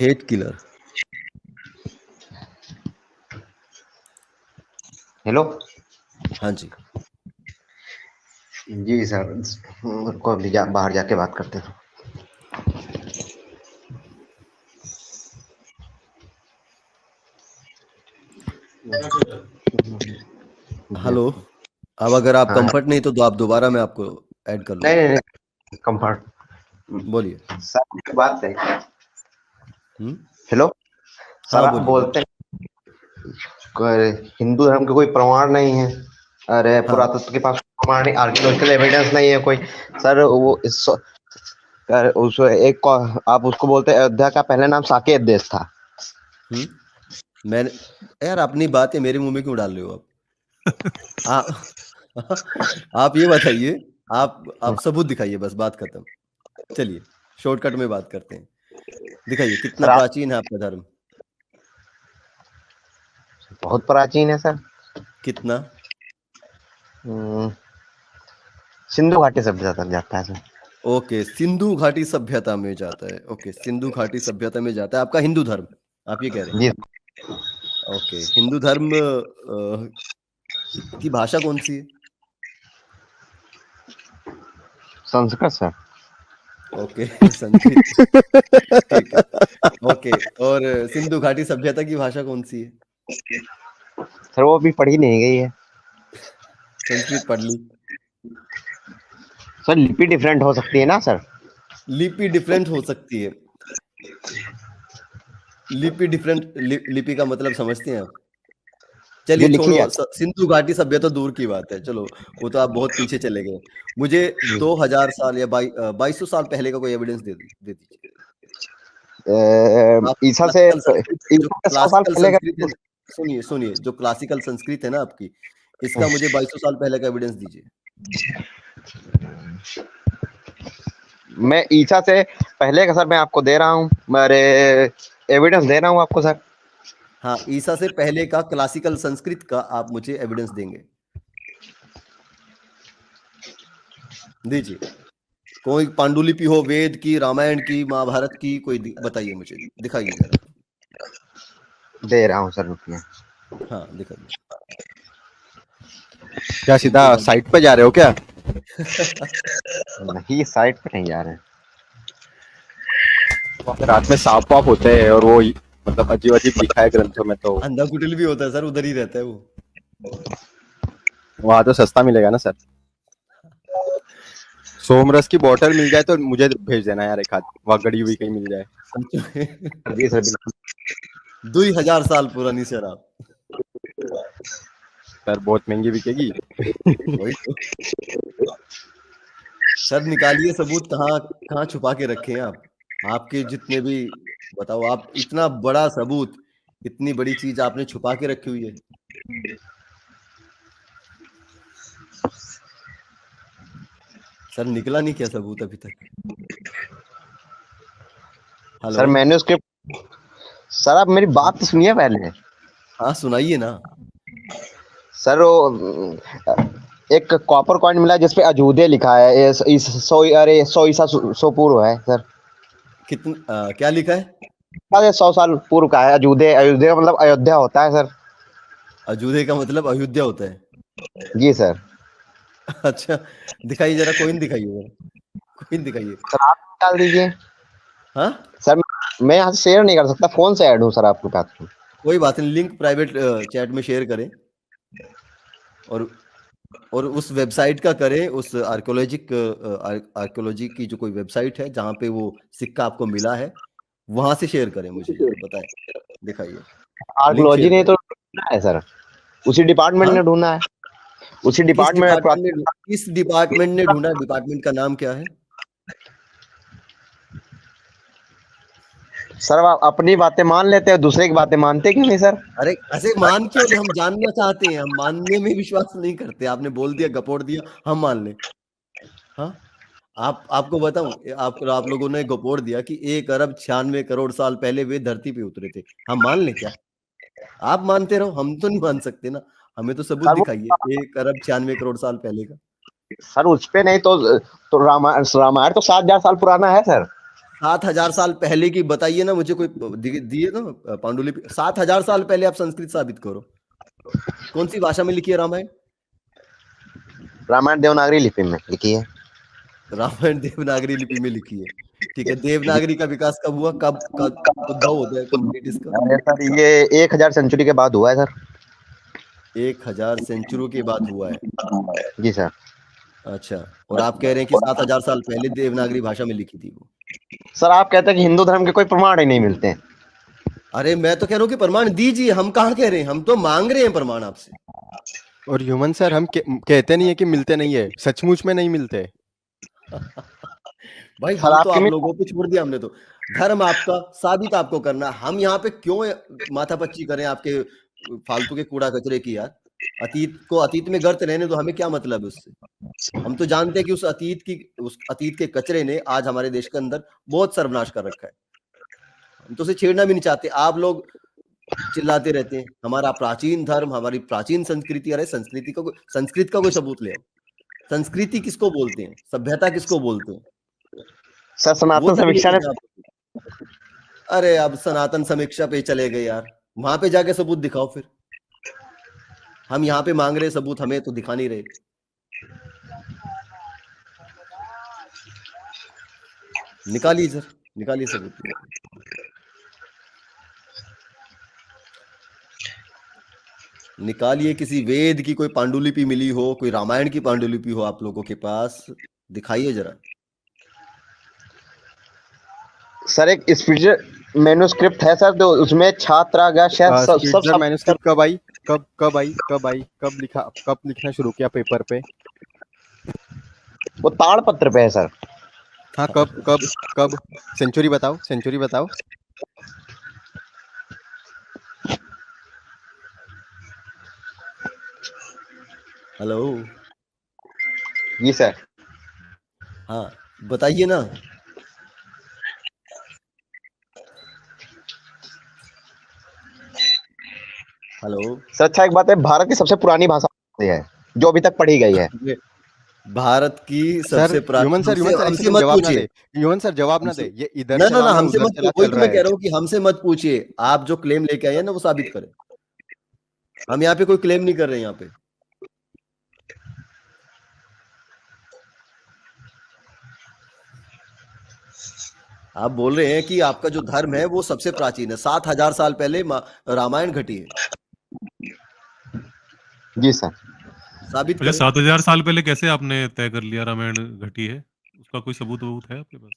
Hate killer. Hello. हाँ जी। जी sir, को अभी बाहर जाके बात करते हैं। हेलो। अब अगर आप हाँ, कंफर्ट नहीं तो आप दोबारा मैं आपको ऐड कर नहीं लूंगा। नहीं नहीं, कंफर्ट। बोलिए। सर एक बात है। हम्म। हेलो सर, हाँ आप बोलिए बोलते बोलिए। हैं हिंदू धर्म का कोई प्रमाण नहीं है। अरे हाँ। पुरातत्व के पास प्रमाण नहीं, आर्कियोलॉजिकल एविडेंस नहीं है कोई। सर वो उस आप उसको बोलते हैं अयोध्या का पहले नाम साकेत देश था। मैंने यार अपनी बातें मेरे मुंह में क्यों डाल रहे हो आप? आप ये बताइए। आप सबूत दिखाइए, बस बात खत्म। चलिए शॉर्टकट में बात करते हैं। दिखाइए कितना सर आप प्राचीन है आपका धर्म। बहुत प्राचीन है सर। कितना? हम्म, सिंधु घाटी सभ्यता तक जाता है सर। ओके, सिंधु घाटी सभ्यता में जाता है। ओके, सिंधु घाटी सभ्यता में जाता है आपका हिंदू धर्म। आप ये कह रहे हैं? जी। ओके, हिंदू धर्म की भाषा कौन सी है? संस्कृत सर। ओके संस्कृत। ठीक है। ओके, और सिंधु घाटी सभ्यता की भाषा कौन सी है? सर वो अभी पढ़ी नहीं गई है। संस्कृत पढ़ ली। सर लिपि डिफरेंट हो सकती है ना सर। लिपि डिफरेंट हो सकती है। लिपि डिफरेंट लिपि का मतलब समझते हैं आप? जो चलिए लिखी छोड़ो, जाती सिंधु घाटी सभ्यता दूर की बात है, चलो वो तो आप बहुत पीछे चले गए। मुझे है। 2000 साल या 2200 साल पहले का कोई एविडेंस दे दीजिए। ईसा से क्लासिकल संस्कृत, जो 100 साल क्लासिकल पहले का। संस्कृत है। सुनिए सुनिए, जो क्लासिकल संस्कृत है ना आपकी, इसका मुझे 2200 साल पहले का एविडेंस दीजिए। मैं ईसा से पहले का सर मैं आपको दे रहा हूँ, मेरे एविडेंस दे रहा हूँ आपको सर। हाँ, ईसा से पहले का क्लासिकल संस्कृत का आप मुझे एविडेंस देंगे, दीजिए। कोई पांडुलिपि हो, वेद की, रामायण की, महाभारत की, कोई बताइए मुझे, दिखाइए जरा। दे रहा हूँ सर, रुकिए। हाँ दिखाइए। क्या सीधा सिंधु घाटी। साइट पे जा रहे हो क्या? नहीं, साइट पे नहीं जा रहे। रात में सांप वाप होते हैं और वो मतलब अजीब अजीब लिखा है ग्रंथों में, तो अंधा कुटिल भी होता है सर, उधर ही रहता है वो। वहां तो सस्ता मिलेगा ना सर। सोमरस की बोतल मिल जाए तो मुझे भेज देना यार, एक हाथ वहां गड़ी हुई कहीं मिल जाए। सच में। जी सर बिल्कुल। 2000 साल पुरानी शराब। सर बहुत महंगी बिकेगी। वही तो। सर निकालिए सबूत, कहाँ कहाँ छुपा के रखे हैं आप? आपके जितने भी, बताओ आप, इतना बड़ा सबूत, इतनी बड़ी चीज आपने छुपा के रखी हुई है। सर निकला नहीं क्या सबूत अभी तक? हेलो। Sir manuscript. सर आप मेरी बात तो सुनिए पहले। हाँ सुनाइए ना। सर वो एक कॉपर कॉइन मिला जिसपे अजूदे लिखा है। अरे 100 पूर्व है सर। क्या लिखा है? अरे 100 साल पूर्व का है। अजूदे, अयोध्या का मतलब अयोध्या होता है सर। अजूदे का मतलब अयोध्या होता है? जी सर। अच्छा, दिखाइए जरा, कोइन दिखाइए जरा, कोइन दिखाइए। सर आप डाल दीजिए। हाँ, सर मैं यहाँ से शेयर नहीं कर सकता, फोन से ऐड हूँ सर आपके पास। कोई बात नहीं, लिंक प्राइवेट चैट में शेयर करें। और और उस वेबसाइट का करें, उस आर्कियोलॉजी की जो कोई वेबसाइट है जहाँ पे वो सिक्का आपको मिला है, वहां से शेयर करें मुझे जरा, बताएं, दिखाइए। लिंक आर्कोलॉजी शेयर ने करें। तो ढूंढना है सर, उसी डिपार्टमेंट हाँ, ने ढूंढना है। उसी डिपार्टमेंट में किस डिपार्टमेंट ने ढूंढा? डिपार्टमेंट का नाम क्या है? सर आप अपनी बातें मान लेते हैं, दूसरे की बातें मानते क्यों नहीं सर? अरे ऐसे मान क्यों ले, हम जानना चाहते हैं, हम मानने में विश्वास नहीं करते। आपने बोल दिया, गपोड़ दिया, हम मान लें? हाँ, आपको बताऊं, आप लोगों ने गपोड़ दिया कि 1 अरब 96 करोड़ साल पहले वे धरती पे उतरे थे, हम मान लें क्या? आप मानते रहो, हम तो नहीं मान सकते ना। हमें तो सबूत सर वो दिखाइए 1 अरब 96 करोड़ साल पहले का। सर उस पे नहीं तो रामायण, रामायण तो 7,000 साल पुराना है सर। 7,000 साल पहले की बताइए ना मुझे, कोई दिए ना पांडुलिपि। 7,000 साल पहले आप संस्कृत साबित करो, कौन सी भाषा में लिखी है रामायण? रामायण देवनागरी लिपि में लिखी है। रामायण देवनागरी लिपि में लिखी है, ठीक है। देवनागरी का विकास कब हुआ, कब कब उद्भव होता है कंप्लीट इसका? अरे सर ये 1000 सेंचुरी के बाद हुआ है सर। 1000 सेंचुरी के बाद हुआ है, जी सर। अच्छा। और आप कह रहे हैं कि 7,000 साल पहले देवनागरी भाषा में लिखी थी वो। सर आप कहते हैं कि हिंदू धर्म के कोई प्रमाण ही नहीं मिलते हैं। अरे मैं तो कह रहा हूँ कि प्रमाण दीजिए, हम कहाँ कह रहे हैं, हम तो मांग रहे हैं प्रमाण आपसे। और ह्यूमन सर हम कहते नहीं है कि मिलते नहीं है, सचमुच में नहीं मिलते। भाई सर हम तो आपके आप में लोगों को छोड़ दिया हमने तो, धर्म आपका साबित आपको करना, हम यहाँ पे क्यों माथापच्ची करें आपके फालतू के कूड़ा कचरे की यार। अतीत को अतीत में गर्त रहने दो, हमें क्या मतलब है उससे। हम तो जानते हैं कि उस अतीत के कचरे ने आज हमारे देश के अंदर बहुत सर्वनाश कर रखा है। हम तो उसे छेड़ना भी नहीं चाहते, आप लोग चिल्लाते रहते हैं हमारा प्राचीन धर्म, हमारी प्राचीन संस्कृति। अरे संस्कृत का कोई सबूत ले आओ। संस्कृति किसको बोलते हैं, सभ्यता किसको बोलते हैं, सर वो सनातन तक नहीं समीक्षा ने पता आपको। अरे अब सनातन समीक्षा पे चले गए यार, वहां पे जाके सबूत दिखाओ फिर। हम यहाँ पे मांग रहे सबूत, हमें तो दिखा नहीं रहे। निकालिए सर, निकालिए सबूत, निकालिए। किसी वेद की कोई पांडुलिपि मिली हो, कोई रामायण की पांडुलिपि हो आप लोगों के पास, दिखाइए जरा। सर एक स्पिरिचुअल मैन्युस्क्रिप्ट है सर, तो उसमें छात्रागा शायद सब स्पिट्जर मैन्युस्क्रिप्ट कब आई, कब लिखा, कब लिखना शुरू किया पेपर पे? वो ताड़पत्र पे है सर। हाँ कब कब कब सेंचुरी बताओ, सेंचुरी बताओ। हेलो, जी सर। हाँ बताइए ना। हेलो, सर अच्छा एक बात है, भारत की सबसे पुरानी भाषा है जो अभी तक पढ़ी गई है। भारत की सर सबसे ह्यूमन सर, ह्यूमन सर एक हमसे सेकंड मत जवाब ना पूछिए, दे, ह्यूमन सर जवाब ना दे, ये इधर ना ना चला ना, ना हमसे उधर मत, चला वही चल तो रहा मैं कह है। रहा हूँ कि हमसे मत पूछिए। आप जो क्लेम लेके आए हैं ना वो साबित करें। हम यहाँ पे कोई क्लेम नहीं कर रहे हैं यहाँ पे। आप बोल रहे हैं कि आपका जो धर्म है वो सबसे प्राचीन है, 7,000 साल पहले रामायण घटी है, जी सर। साबित अच्छा, करें। 7,000 साल पहले कैसे आपने तय कर लिया रामायण घटी है? उसका कोई सबूत वबूत है आपके पास?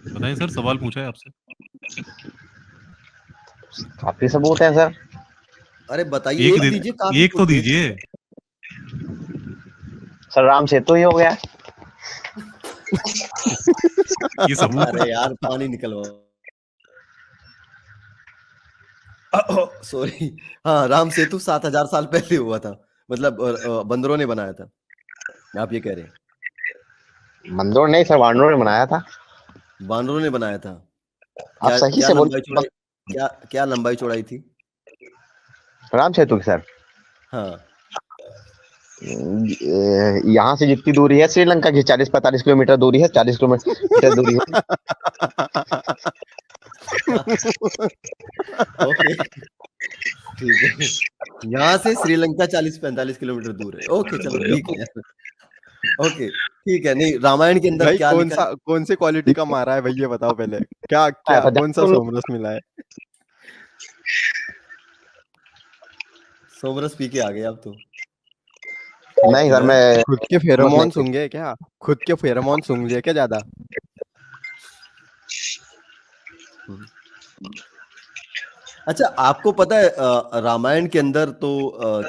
बताएं सर, सवाल पूछा है आपसे। काफी सबूत है सर। अरे बताइए, एक दीजिए, काफी एक तो कुछ है। दीजिए। सर राम सेतु ही हो गया। ये सबूत है? अरे यार पानी निकलवा, सॉरी। हाँ, राम सेतु 7,000 साल पहले हुआ था, मतलब बंदरों ने बनाया था, आप ये कह रहे हैं। मंदोर नहीं सर, वानरों ने बनाया था। बानरों ने बनाया था। आप क्या सही क्या से लंबाई बोल। चौड़ाई, क्या क्या लंबाई चौड़ाई थी? राम सेतु की सर हाँ यहाँ से जितनी दूरी है श्रीलंका की 40-45 किलोमीटर दूरी है, 40 किलोमीटर दूरी है। ओके ठीक है, यहाँ से श्रीलंका 40-45 किलोमीटर दूर है। ओके चलो ठीक है, ओके ठीक है। नहीं, रामायण के अंदर भाई क्या लिखा है? कौन से क्वालिटी का मारा है भाई, ये बताओ पहले। क्या क्या कौन सा सोमरस मिला है? सोमरस पी के आ गए आप तो। नहीं सर मैं खुद के फेरोमोन सूंघे क्या, खुद के फेरोमोन सूंघ लिए क्या ज्यादा? अच्छा, आपको पता है रामायण के अंदर तो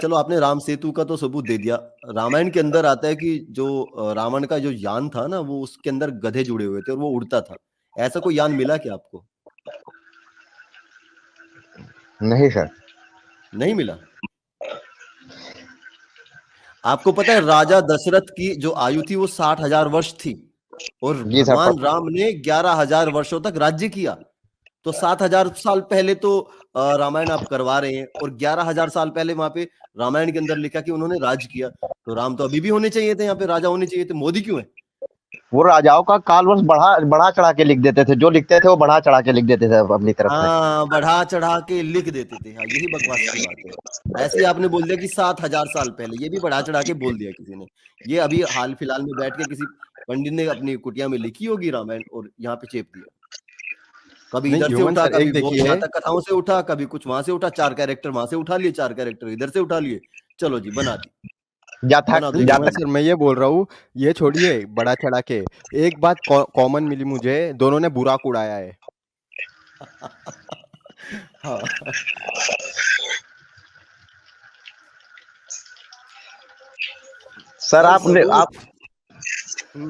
चलो आपने राम सेतु का तो सबूत दे दिया। रामायण के अंदर आता है कि जो रावण का जो यान था ना, वो उसके अंदर गधे जुड़े हुए थे और वो उड़ता था। ऐसा कोई यान मिला क्या आपको? नहीं सर। नहीं मिला। आपको पता है राजा दशरथ की जो आयु थी वो 60,000 वर्ष थी और जी सर। भगवान राम ने 11,000 वर्षों तक राज्य किया। तो 7,000 साल पहले तो रामायण आप करवा रहे हैं और 11,000 साल पहले वहां पे रामायण के अंदर लिखा कि उन्होंने राज किया, तो राम तो अभी भी होने चाहिए थे, यहाँ पे राजा होने चाहिए थे, मोदी क्यों है? वो राजाओं का कालवश बढ़ा चढ़ा के लिख देते थे, जो लिखते थे वो बढ़ा चढ़ा के लिख देते थे अपनी तरफ से। हाँ, बढ़ा चढ़ा के लिख देते थे, हाँ यही बकवास की बात है। ऐसे ही आपने बोल दिया कि 7,000 साल पहले, ये भी बढ़ा चढ़ा के बोल दिया किसी ने। ये अभी हाल फिलहाल में बैठ के किसी पंडित ने अपनी कुटिया में लिखी होगी रामायण और यहाँ पे चेप दिया। कभी नहीं इधर से ह्यूमन उठा, सर, कभी एक वो देखिए, जातक कथाओं से उठा, कभी कुछ वहां से उठा, 4 कैरेक्टर वहां से उठा लिए, 4 कैरेक्टर इधर से उठा लिए, चलो जी बना दी, बना दो नहीं एक ह्यूमन रामायण। सर, मैं ये बोल रहा हूँ, ये छोड़िए बड़ा चढ़ा के, एक बात कॉमन मिली मुझे, दोनों ने बुराक उड़ाया है। हाँ सर आपने आप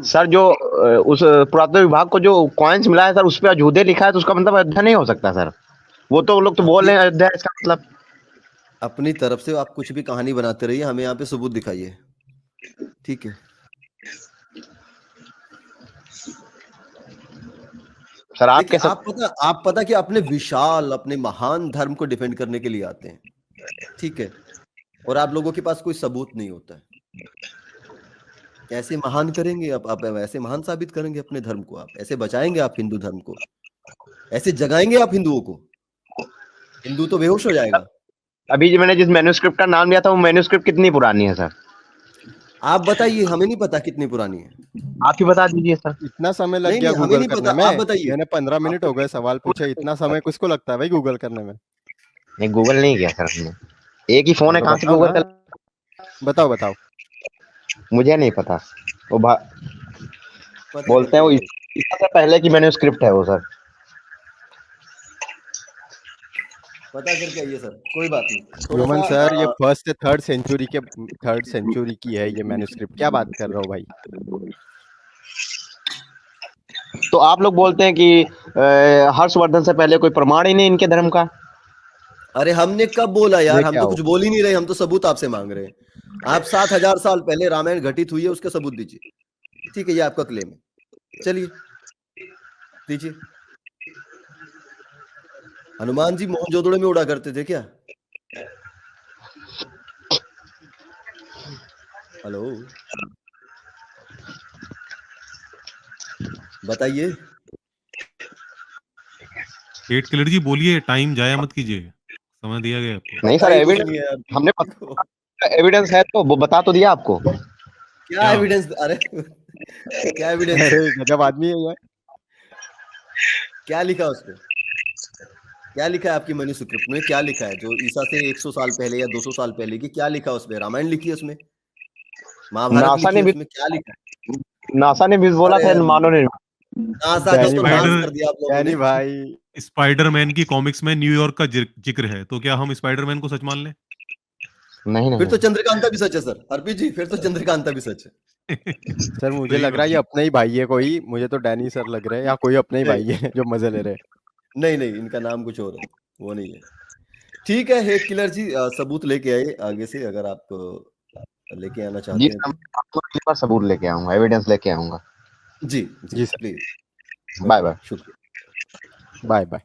सर जो उस पुरातत्व विभाग को जो कॉइन्स मिला है सर, उस पे अयोध्या लिखा है, तो उसका मतलब अयोध्या नहीं हो सकता सर। वो तो लोग तो बोल रहे हैं अयोध्या, इसका मतलब। अपनी तरफ से आप कुछ भी कहानी बनाते रहिए, हमें यहाँ पे सबूत दिखाइए, ठीक है? सर आप देखिए, कैसे आप पता कि अपने विशाल, अपने महान धर्म को डिफेंड करने के लिए आते हैं, ठीक है? और आप लोगों के पास कोई सबूत नहीं होता है। कैसे महान करेंगे आप ऐसे महान साबित करेंगे अपने धर्म को, आप ऐसे बचाएंगे आप हिंदू धर्म को, ऐसे जगाएंगे आप हिंदुओं को? हिंदू तो बेहोश हो जाएगा। अभी जो मैंने जिस मैन्युस्क्रिप्ट का नाम लिया था, वो मैन्युस्क्रिप्ट कितनी पुरानी है सर? आप बताइए, हमें नहीं पता कितनी पुरानी है। आप ही बता दीजिए सर। इतना समय लग नहीं गया नहीं, हमें गूगल नहीं करने पता, में। आप बताइए। मैंने 15 आप मिनट हो गए सवाल पूछे, इतना समय किसको लगता है भाई गूगल करने में? नहीं, गूगल नहीं किया सर हमने, एक ही फोन है, तो कहाँ से बताओ गूगल ना, कर? बताओ। मुझे नहीं पता। वो पता बोलते हैं वो करके ईसा से पहले की मैन्युस्क्रिप्ट है वो सर। पता करके आइए सर, कोई बात नहीं। थोड़ा ह्यूमन सा सर, ये 1st से 3rd सेंचुरी की है ये मैन्युस्क्रिप्ट, क्या बात कर रहे हो भाई? तो आप लोग बोलते हैं कि हर्षवर्धन से पहले कोई प्रमाण ही नहीं इनके धर्म का। अरे हमने कब बोला यार, ये हम क्या तो हो? कुछ बोल ही नहीं रहे, हम तो सबूत आपसे मांग रहे हैं। आप 7,000 साल पहले रामायण घटित हुई है उसका सबूत दीजिए, ठीक है? ये आपका क्लेम है, चलिए दीजिए। हनुमान जी मोहनजोदड़ो में उड़ा करते थे क्या? हेलो, बताइए। 8 किलर जी बोलिए, टाइम जाया मत कीजिए, समय दिया गया आपको। नहीं पता सर, ही कुछ एविडेंस नहीं है यार। हमने एविडेंस है तो वो बता तो दिया आपको। क्या क्या? एविडेंस? अरे क्या एविडेंस? अरे गजब आदमी है यार। क्या लिखा उस पे? क्या लिखा है आपकी मैन्युस्क्रिप्ट में? क्या लिखा है जो ईसा से 100 साल पहले या 200 साल पहले की? क्या लिखा उसमें? रामायण लिखी है उसमें, महाभारत नासा लिखी ने है भी उसमें, क्या लिखा है? नासा ने भी बोला था अरे मानव निर्मित। नासा का डैनी तो भाई, नाश स्पाइडर कर दिया आप लोगों ने। डैनी भाई, स्पाइडरमैन की कॉमिक्स में न्यूयॉर्क का जिक्र है, तो क्या हम स्पाइडरमैन को सच मान लें? नहीं फिर तो नहीं चंद्रकांता भी सच है सर, हरप्रीत जी, फिर तो चंद्रकांता भी सच है। सर मुझे सही लग रहा है ये बात। अपना ही भाई है कोई, मुझे तो डैनी सर लग रहे हैं, या कोई अपना ही भाई नहीं है जो मजे ले रहे हैं। नहीं नहीं, इनका नाम कुछ और है, वो नहीं है। ठीक है हेट किलर जी, सबूत लेके आए आगे से, अगर आप लेके आना जी चाहते हैं सर, तो। मैं आपको अगली बार सबूत लेके आऊंगा, एविडेंस लेके आऊंगा। जी जी जी sir, please. Bye okay, bye. शुक्रिया। Bye bye.